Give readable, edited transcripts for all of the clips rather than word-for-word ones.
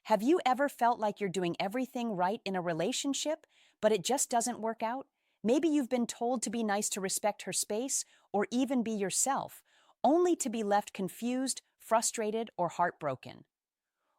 Have you ever felt like you're doing everything right in a relationship, but it just doesn't work out? Maybe you've been told to be nice to respect her space or even be yourself, only to be left confused, frustrated, or heartbroken.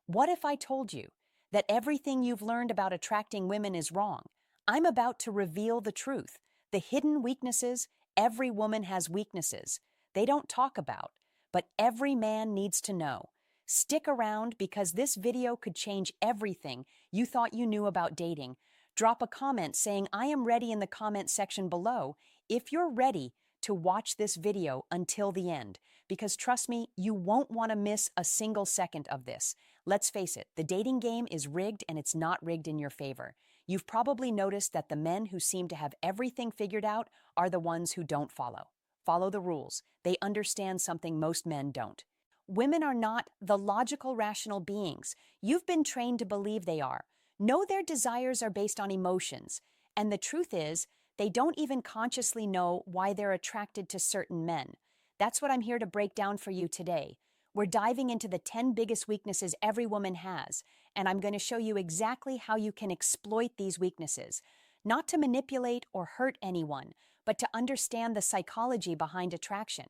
What if I told you that everything you've learned about attracting women is wrong? I'm about to reveal the truth, the hidden weaknesses. Every woman has weaknesses they don't talk about, but every man needs to know. Stick around because this video could change everything you thought you knew about dating. Drop a comment saying I am ready in the comment section below if you're ready to watch this video until the end, because trust me, you won't want to miss a single second of this. Let's face it, the dating game is rigged and it's not rigged in your favor. You've probably noticed that the men who seem to have everything figured out are the ones who don't follow the rules. They understand something most men don't. Women are not the logical, rational beings you've been trained to believe they are. No, their desires are based on emotions, and the truth is, they don't even consciously know why they're attracted to certain men. That's what I'm here to break down for you today. We're diving into the 10 biggest weaknesses every woman has, and I'm going to show you exactly how you can exploit these weaknesses, not to manipulate or hurt anyone, but to understand the psychology behind attraction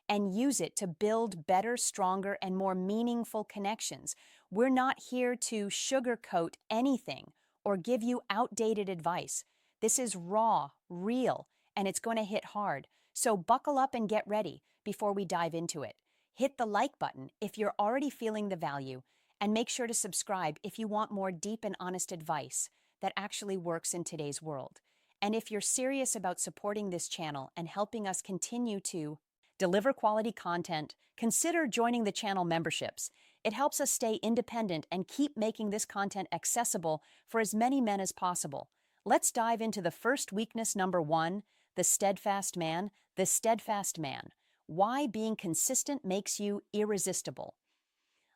and use it to build better, stronger, and more meaningful connections. We're not here to sugarcoat anything or give you outdated advice. This is raw, real, and it's going to hit hard. So buckle up and get ready before we dive into it. Hit the like button if you're already feeling the value, and make sure to subscribe if you want more deep and honest advice that actually works in today's world. And if you're serious about supporting this channel and helping us continue to deliver quality content, consider joining the channel memberships. It helps us stay independent and keep making this content accessible for as many men as possible. Let's dive into the first weakness, number 1, the steadfast man. The steadfast man. Why being consistent makes you irresistible.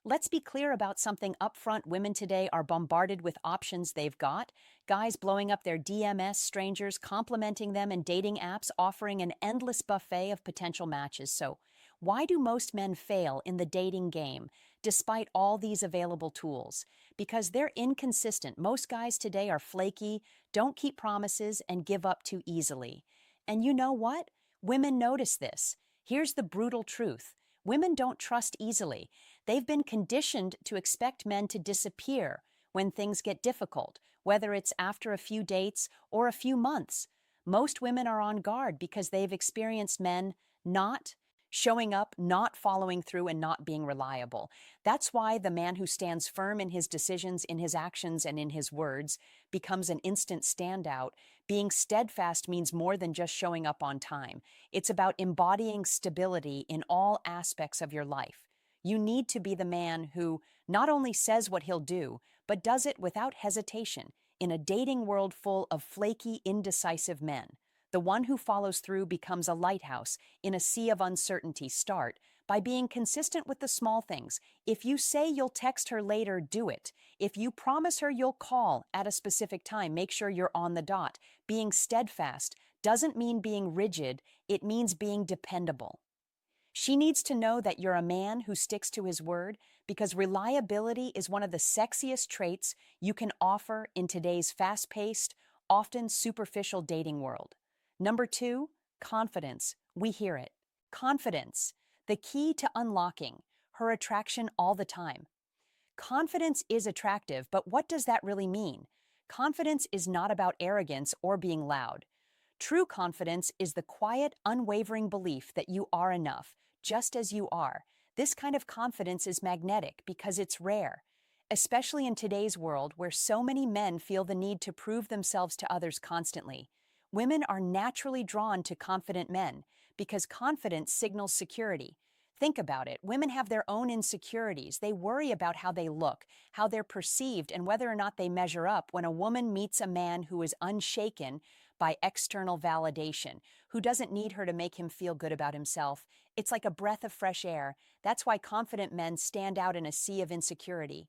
Let's be clear about something upfront. Women today are bombarded with options they've got. Guys blowing up their DMS, strangers complimenting them, and dating apps offering an endless buffet of potential matches. So, why do most men fail in the dating game despite all these available tools? Because they're inconsistent. Most guys today are flaky, don't keep promises, and give up too easily. And you know what? Women notice this. Here's the brutal truth. Women don't trust easily. They've been conditioned to expect men to disappear when things get difficult, whether it's after a few dates or a few months. Most women are on guard because they've experienced men not showing up, not following through, and not being reliable. That's why the man who stands firm in his decisions, in his actions, and in his words becomes an instant standout. Being steadfast means more than just showing up on time. It's about embodying stability in all aspects of your life. You need to be the man who not only says what he'll do, but does it without hesitation in a dating world full of flaky, indecisive men. The one who follows through becomes a lighthouse in a sea of uncertainty. Start by being consistent with the small things. If you say you'll text her later, do it. If you promise her you'll call at a specific time, make sure you're on the dot. Being steadfast doesn't mean being rigid, it means being dependable. She needs to know that you're a man who sticks to his word, because reliability is one of the sexiest traits you can offer in today's fast-paced, often superficial dating world. Number 2, confidence. We hear it. Confidence, the key to unlocking her attraction all the time. Confidence is attractive, but what does that really mean? Confidence is not about arrogance or being loud. True confidence is the quiet, unwavering belief that you are enough, just as you are. This kind of confidence is magnetic because it's rare, especially in today's world where so many men feel the need to prove themselves to others constantly. Women are naturally drawn to confident men because confidence signals security. Think about it. Women have their own insecurities. They worry about how they look, how they're perceived, and whether or not they measure up. When a woman meets a man who is unshaken by external validation, who doesn't need her to make him feel good about himself, it's like a breath of fresh air. That's why confident men stand out in a sea of insecurity.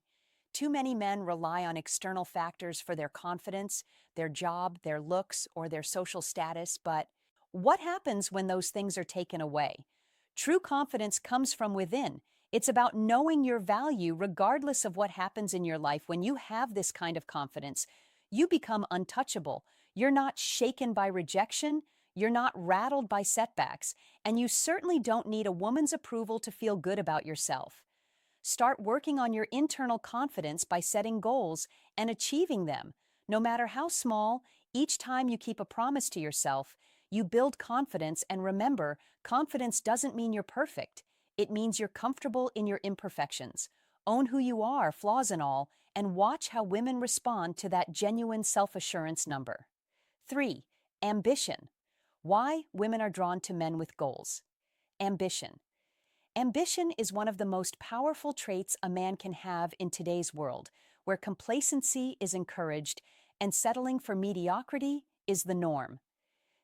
Too many men rely on external factors for their confidence, their job, their looks, or their social status, but what happens when those things are taken away? True confidence comes from within. It's about knowing your value regardless of what happens in your life. When you have this kind of confidence, you become untouchable. You're not shaken by rejection, you're not rattled by setbacks, and you certainly don't need a woman's approval to feel good about yourself. Start working on your internal confidence by setting goals and achieving them. No matter how small, each time you keep a promise to yourself, you build confidence. And remember, confidence doesn't mean you're perfect. It means you're comfortable in your imperfections. Own who you are, flaws and all, and watch how women respond to that genuine self-assurance number. 3. Ambition. Why women are drawn to men with goals. Ambition. Ambition is one of the most powerful traits a man can have in today's world, where complacency is encouraged and settling for mediocrity is the norm.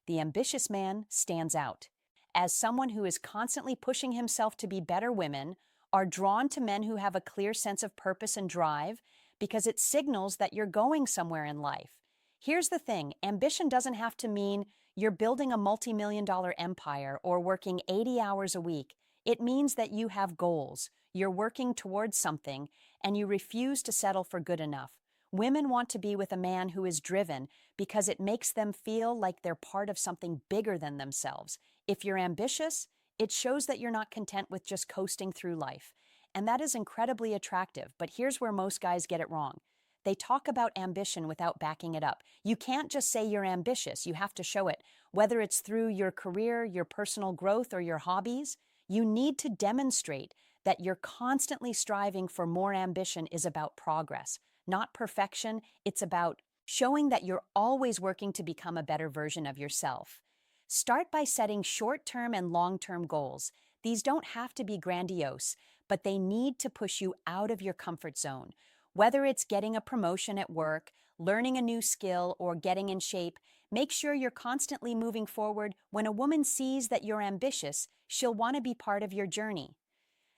The ambitious man stands out. As someone who is constantly pushing himself to be better, women are drawn to men who have a clear sense of purpose and drive because it signals that you're going somewhere in life. Here's the thing, ambition doesn't have to mean you're building a multi-million-dollar empire or working 80 hours a week. It means that you have goals, you're working towards something, and you refuse to settle for good enough. Women want to be with a man who is driven because it makes them feel like they're part of something bigger than themselves. If you're ambitious, it shows that you're not content with just coasting through life. And that is incredibly attractive, but here's where most guys get it wrong. They talk about ambition without backing it up. You can't just say you're ambitious, you have to show it. Whether it's through your career, your personal growth, or your hobbies, you need to demonstrate that you're constantly striving for more. Ambition is about progress, not perfection. It's about showing that you're always working to become a better version of yourself. Start by setting short-term and long-term goals. These don't have to be grandiose, but they need to push you out of your comfort zone. Whether it's getting a promotion at work, learning a new skill, or getting in shape, make sure you're constantly moving forward. When a woman sees that you're ambitious, she'll want to be part of your journey.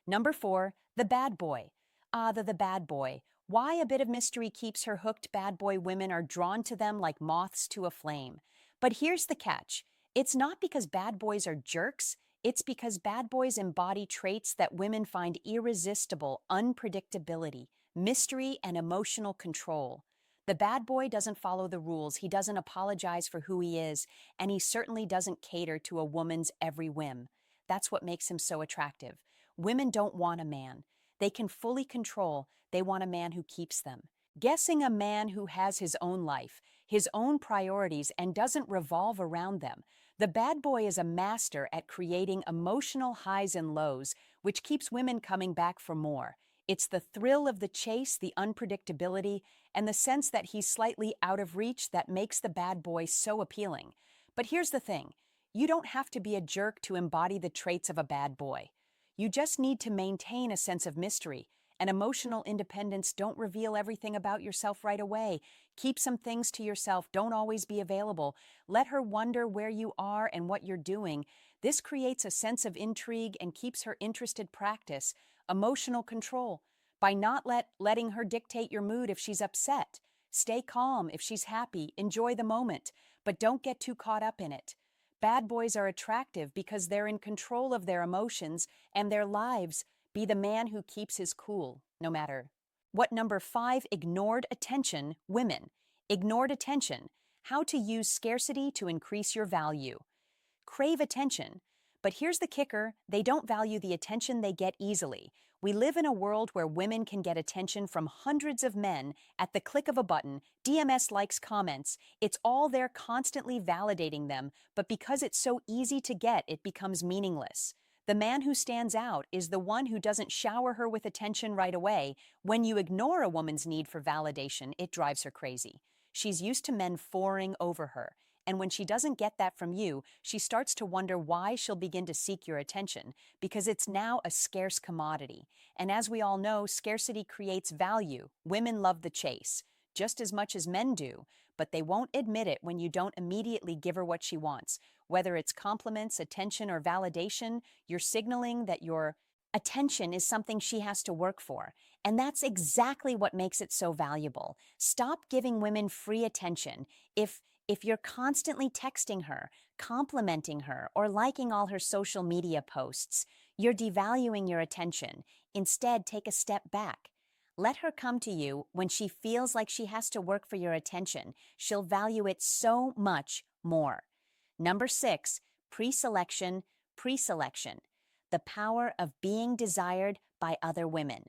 Number 4, the bad boy. The bad boy. Why a bit of mystery keeps her hooked. Bad boy women are drawn to them like moths to a flame. But here's the catch. It's not because bad boys are jerks. It's because bad boys embody traits that women find irresistible: unpredictability, mystery, and emotional control. The bad boy doesn't follow the rules, he doesn't apologize for who he is, and he certainly doesn't cater to a woman's every whim. That's what makes him so attractive. Women don't want a man they can fully control, they want a man who keeps them. Guessing a man who has his own life, his own priorities, and doesn't revolve around them. The bad boy is a master at creating emotional highs and lows, which keeps women coming back for more. It's the thrill of the chase, the unpredictability, and the sense that he's slightly out of reach that makes the bad boy so appealing. But here's the thing, you don't have to be a jerk to embody the traits of a bad boy. You just need to maintain a sense of mystery and emotional independence. Don't reveal everything about yourself right away. Keep some things to yourself. Don't always be available. Let her wonder where you are and what you're doing. This creates a sense of intrigue and keeps her interested. Practice emotional control by not letting her dictate your mood if she's upset. Stay calm if she's happy. Enjoy the moment, but don't get too caught up in it. Bad boys are attractive because they're in control of their emotions and their lives. Be the man who keeps his cool, no matter what. Number 5, ignored attention. Women. Ignored attention. How to use scarcity to increase your value. Crave attention. But here's the kicker, they don't value the attention they get easily. We live in a world where women can get attention from hundreds of men at the click of a button, DMS, likes, comments. It's all there, constantly validating them, but because it's so easy to get, it becomes meaningless. The man who stands out is the one who doesn't shower her with attention right away. When you ignore a woman's need for validation, it drives her crazy. She's used to men fawning over her. And when she doesn't get that from you, she starts to wonder why. She'll begin to seek your attention because it's now a scarce commodity. And as we all know, scarcity creates value. Women love the chase, just as much as men do, but they won't admit it when you don't immediately give her what she wants. Whether it's compliments, attention, or validation, you're signaling that your attention is something she has to work for. And that's exactly what makes it so valuable. Stop giving women free attention. If you're constantly texting her, complimenting her, or liking all her social media posts, you're devaluing your attention. Instead, take a step back. Let her come to you when she feels like she has to work for your attention. She'll value it so much more. Number 6, pre-selection, preselection. The power of being desired by other women.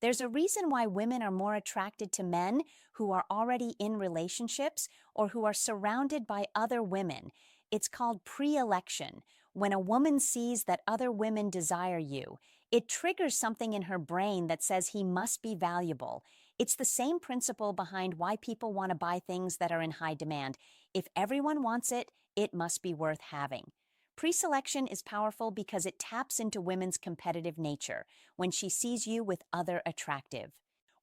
There's a reason why women are more attracted to men who are already in relationships or who are surrounded by other women. It's called pre-election. When a woman sees that other women desire you, it triggers something in her brain that says he must be valuable. It's the same principle behind why people want to buy things that are in high demand. If everyone wants it, it must be worth having. Preselection is powerful because it taps into women's competitive nature when she sees you with other attractive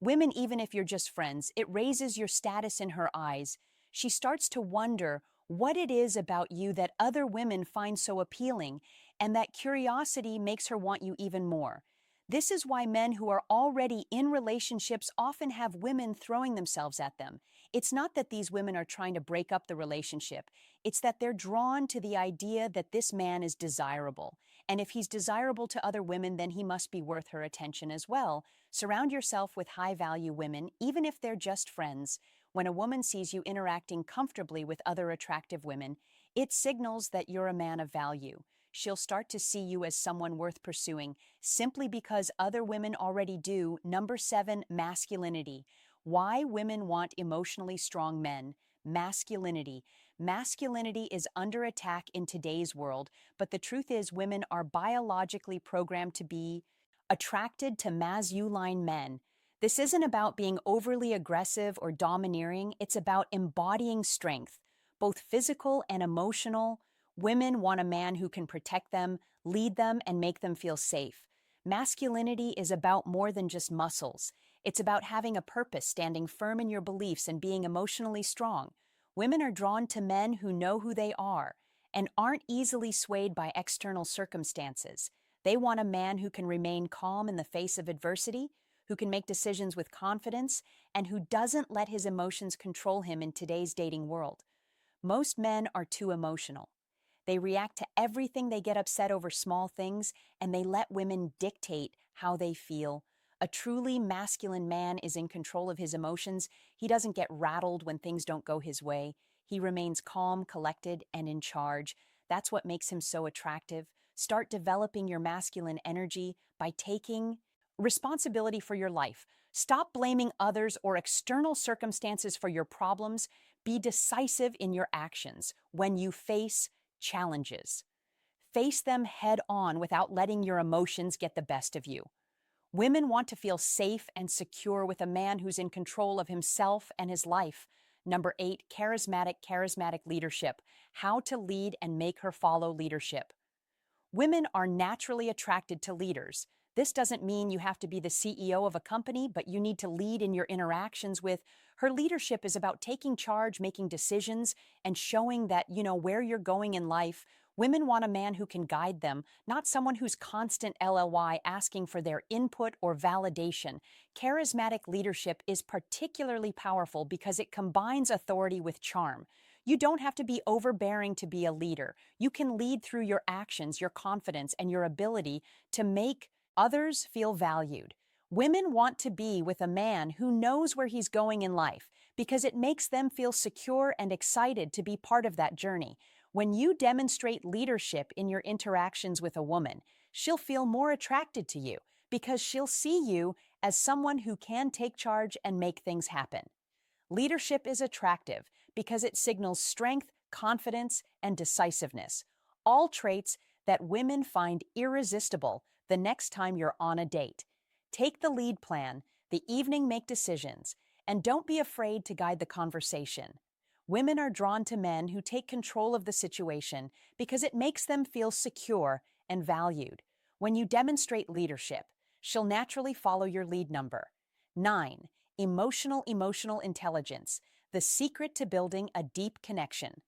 women. Even if you're just friends, it raises your status in her eyes. She starts to wonder what it is about you that other women find so appealing, and that curiosity makes her want you even more. This is why men who are already in relationships often have women throwing themselves at them. It's not that these women are trying to break up the relationship. It's that they're drawn to the idea that this man is desirable. And if he's desirable to other women, then he must be worth her attention as well. Surround yourself with high-value women, even if they're just friends. When a woman sees you interacting comfortably with other attractive women, it signals that you're a man of value. She'll start to see you as someone worth pursuing, simply because other women already do. Number 7, masculinity. Why women want emotionally strong men. Masculinity. Masculinity is under attack in today's world, but the truth is women are biologically programmed to be attracted to masculine men. This isn't about being overly aggressive or domineering, it's about embodying strength, both physical and emotional. Women want a man who can protect them, lead them, and make them feel safe. Masculinity is about more than just muscles. It's about having a purpose, standing firm in your beliefs, and being emotionally strong. Women are drawn to men who know who they are and aren't easily swayed by external circumstances. They want a man who can remain calm in the face of adversity, who can make decisions with confidence, and who doesn't let his emotions control him in today's dating world. Most men are too emotional. They react to everything, they get upset over small things, and they let women dictate how they feel. A truly masculine man is in control of his emotions. He doesn't get rattled when things don't go his way. He remains calm, collected, and in charge. That's what makes him so attractive. Start developing your masculine energy by taking responsibility for your life. Stop blaming others or external circumstances for your problems. Be decisive in your actions when you face challenges. Face them head on without letting your emotions get the best of you. Women want to feel safe and secure with a man who's in control of himself and his life. Number 8, charismatic leadership. How to lead and make her follow leadership. Women are naturally attracted to leaders. This doesn't mean you have to be the CEO of a company, but you need to lead in your interactions with her. Leadership is about taking charge, making decisions, and showing that you know where you're going in life. Women want a man who can guide them, not someone who's constant LLY asking for their input or validation. Charismatic leadership is particularly powerful because it combines authority with charm. You don't have to be overbearing to be a leader. You can lead through your actions, your confidence, and your ability to make others feel valued. Women want to be with a man who knows where he's going in life because it makes them feel secure and excited to be part of that journey. When you demonstrate leadership in your interactions with a woman, she'll feel more attracted to you because she'll see you as someone who can take charge and make things happen. Leadership is attractive because it signals strength, confidence, and decisiveness, all traits that women find irresistible the next time you're on a date. Take the lead plan, the evening make decisions, and don't be afraid to guide the conversation. Women are drawn to men who take control of the situation because it makes them feel secure and valued. When you demonstrate leadership, she'll naturally follow your lead. Number 9, emotional intelligence, the secret to building a deep connection.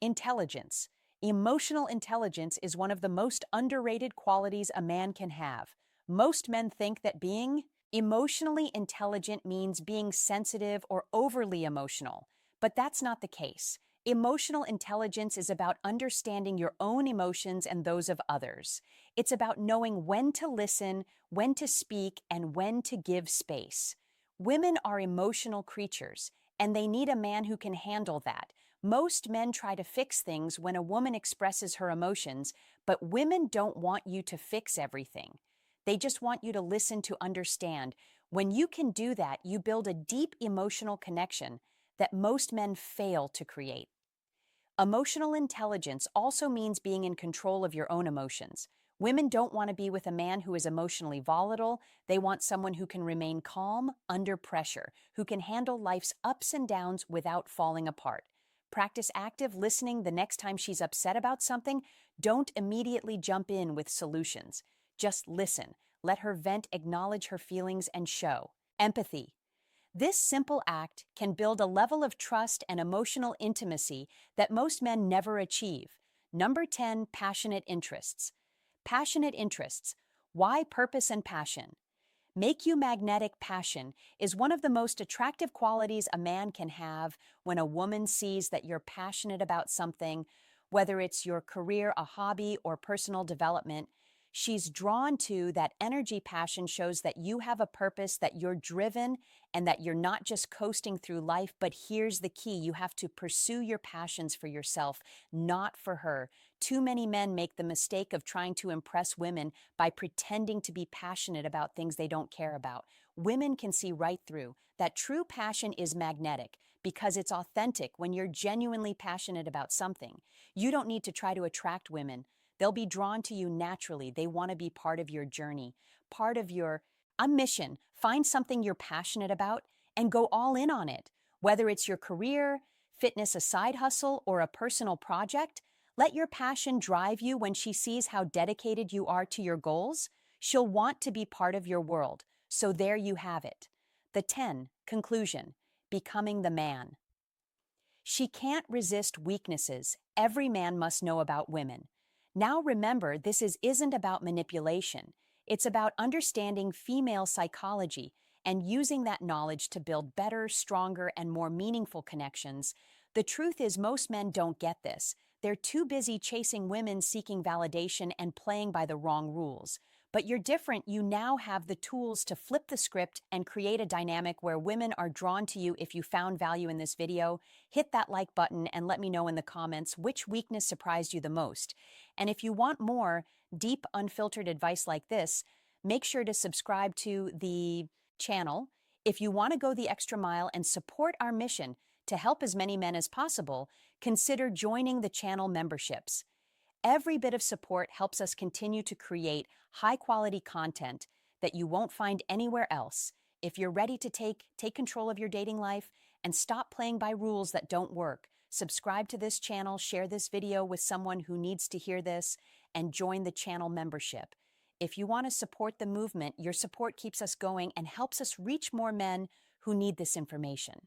Intelligence. Emotional intelligence is one of the most underrated qualities a man can have. Most men think that being emotionally intelligent means being sensitive or overly emotional, but that's not the case. Emotional intelligence is about understanding your own emotions and those of others. It's about knowing when to listen, when to speak, and when to give space. Women are emotional creatures, and they need a man who can handle that. Most men try to fix things when a woman expresses her emotions, but women don't want you to fix everything. They just want you to listen to understand. When you can do that, you build a deep emotional connection that most men fail to create. Emotional intelligence also means being in control of your own emotions. Women don't want to be with a man who is emotionally volatile. They want someone who can remain calm under pressure, who can handle life's ups and downs without falling apart. Practice active listening the next time she's upset about something. Don't immediately jump in with solutions. Just listen. Let her vent, acknowledge her feelings, and show empathy. This simple act can build a level of trust and emotional intimacy that most men never achieve. Number 10, passionate interests. Passionate interests. Why purpose and passion? Make you magnetic. Passion is one of the most attractive qualities a man can have. When a woman sees that you're passionate about something, whether it's your career, a hobby, or personal development, she's drawn to that energy. Passion shows that you have a purpose, that you're driven, and that you're not just coasting through life. But here's the key: you have to pursue your passions for yourself, not for her. Too many men make the mistake of trying to impress women by pretending to be passionate about things they don't care about. Women can see right through that. True passion is magnetic because it's authentic. When you're genuinely passionate about something, you don't need to try to attract women. They'll be drawn to you naturally. They want to be part of your journey, part of your mission. Find something you're passionate about and go all in on it. Whether it's your career, fitness, a side hustle, or a personal project, let your passion drive you. When she sees how dedicated you are to your goals, she'll want to be part of your world. So there you have it. The 10, conclusion, becoming the man. She can't resist weaknesses. Every man must know about women. Now remember, isn't about manipulation. It's about understanding female psychology and using that knowledge to build better, stronger, and more meaningful connections. The truth is, most men don't get this. They're too busy chasing women, seeking validation, and playing by the wrong rules. But you're different. You now have the tools to flip the script and create a dynamic where women are drawn to you. If you found value in this video, hit that like button and let me know in the comments which weakness surprised you the most. And if you want more deep, unfiltered advice like this, make sure to subscribe to the channel. If you want to go the extra mile and support our mission to help as many men as possible, consider joining the channel memberships. Every bit of support helps us continue to create high-quality content that you won't find anywhere else. If you're ready to take control of your dating life and stop playing by rules that don't work, subscribe to this channel, share this video with someone who needs to hear this, and join the channel membership. If you want to support the movement, your support keeps us going and helps us reach more men who need this information.